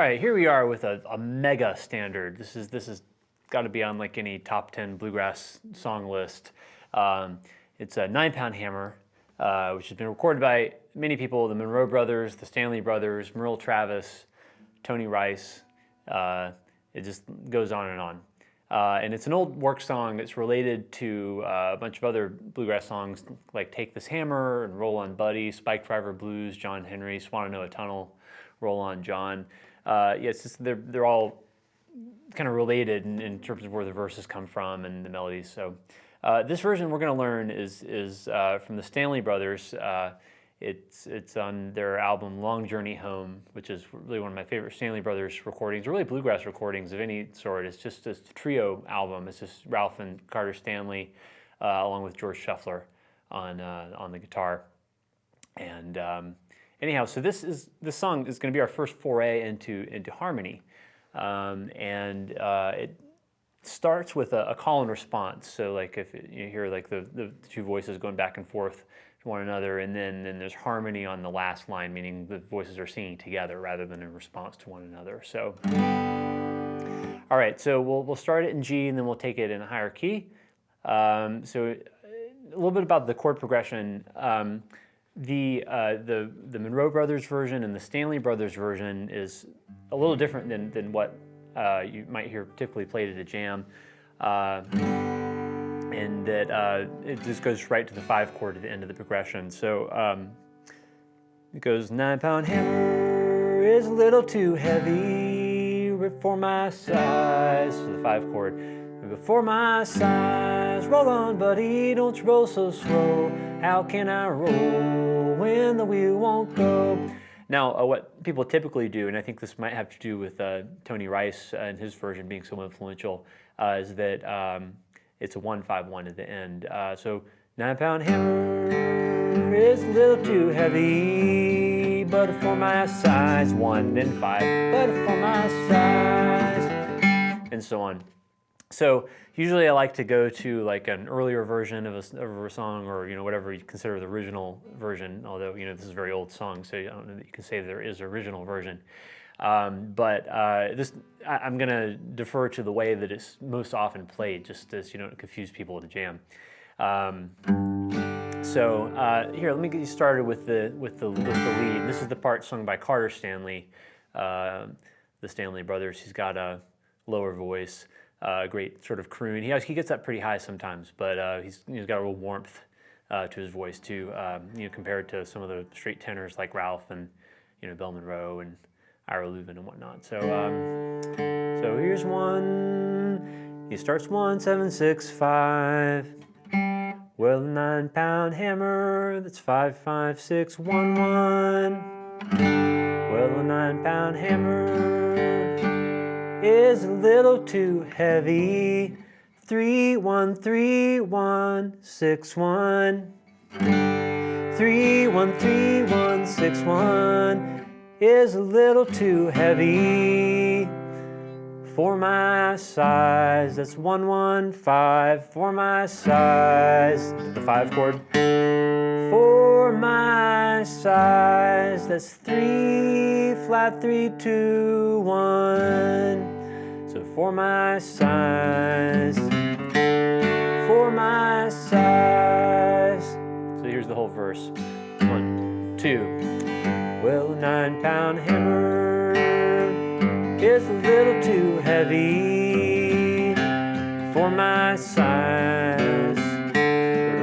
right, here we are with a mega standard. This is got to be on like any top 10 bluegrass song list. It's a 9-pound hammer, which has been recorded by many people: the Monroe Brothers, the Stanley Brothers, Merle Travis, Tony Rice. It just goes on and on. And it's an old work song that's related to a bunch of other bluegrass songs like Take This Hammer and Roll On Buddy, Spike Driver Blues, John Henry, Swananoa Tunnel, Roll On John. It's just they're all kind of related in terms of where the verses come from and the melodies. So this version we're going to learn is from the Stanley Brothers. It's on their album Long Journey Home, which is really one of my favorite Stanley Brothers recordings, really bluegrass recordings of any sort. It's just a trio album. It's just Ralph and Carter Stanley, along with George Shuffler on the guitar. And anyhow, so this song is going to be our first foray into harmony, and it starts with a call and response. So like if you hear like the two voices going back and forth to one another, and then there's harmony on the last line, meaning the voices are singing together rather than in response to one another. So, all right, so we'll start it in G, and then we'll take it in a higher key. So a little bit about the chord progression. The Monroe Brothers version and the Stanley Brothers version is a little different than what you might hear typically played at a jam. And that it just goes right to the 5 chord at the end of the progression. So it goes, 9-pound hammer is a little too heavy for my size. So the 5 chord. For my size, roll on, buddy, don't you roll so slow. How can I roll when the wheel won't go? Now, what people typically do, and I think this might have to do with Tony Rice and his version being so influential, is that it's a 1-5-1 at the end. So 9-pound hammer is a little too heavy, but for my size, 1 then 5, but for my size, and so on. So usually I like to go to like an earlier version of a song, or whatever you consider the original version. Although this is a very old song, so I don't know that you can say there is an original version. But I'm going to defer to the way that it's most often played, just as you don't confuse people at a jam. So here, let me get you started with the lead. This is the part sung by Carter Stanley, the Stanley Brothers. He's got a lower voice, great sort of croon. He gets up pretty high sometimes, but he's got a real warmth to his voice too. Compared to some of the straight tenors like Ralph and Bill Monroe and Ira Leuven and whatnot. So here's one. He starts 1, 7, 6, 5. Well, a 9-pound hammer, that's 5, 5, 6, 1, 1. Well, a 9-pound hammer is a little too heavy. 3, 1, 3, 1, 6, 1. 3, 1, 3, 1, 6, 1. Is a little too heavy for my size. That's 1, 1, 5 for my size. The 5 chord. For my size. That's 3 flat 3, 2, 1. So for my size. For my size. So here's the whole verse. 1, 2. Well, a 9-pound hammer is a little too heavy for my size.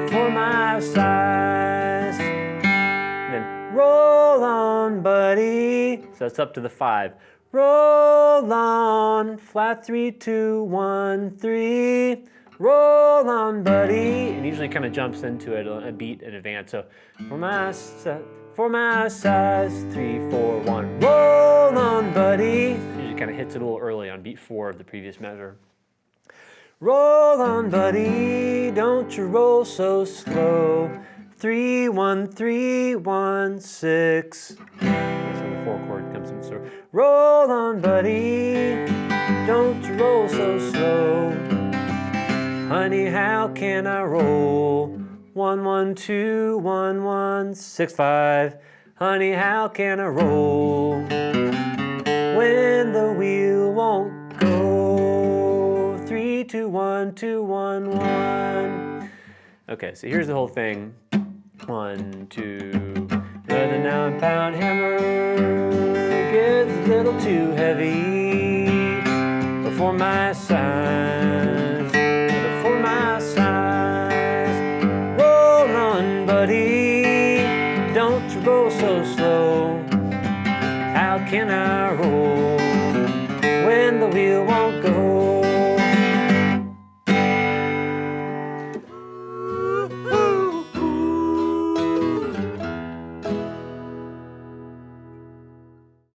For my size. And then roll on, buddy. So that's up to the 5. Roll on, flat 3, 2, 1, 3. Roll on, buddy. And usually kind of jumps into it a beat in advance. So for my size, 3, 4, 1. Roll on, buddy. Usually kind of hits it a little early on beat 4 of the previous measure. Roll on, buddy, don't you roll so slow. 3, 1, 3, 1, 6. That's when the 4 chord comes in. So roll on, buddy, don't you roll so slow. Honey, how can I roll? 1, 1, 2, 1, 1, 6, 5. Honey, how can I roll? when the wheel won't go. 3, 2, 1, 2, 1, 1. Okay, so here's the whole thing. 1, 2. But the 9-pound hammer gets a little too heavy for my size. For my size. Roll on, buddy. Don't you roll so slow. How can I roll when the wheel won't go?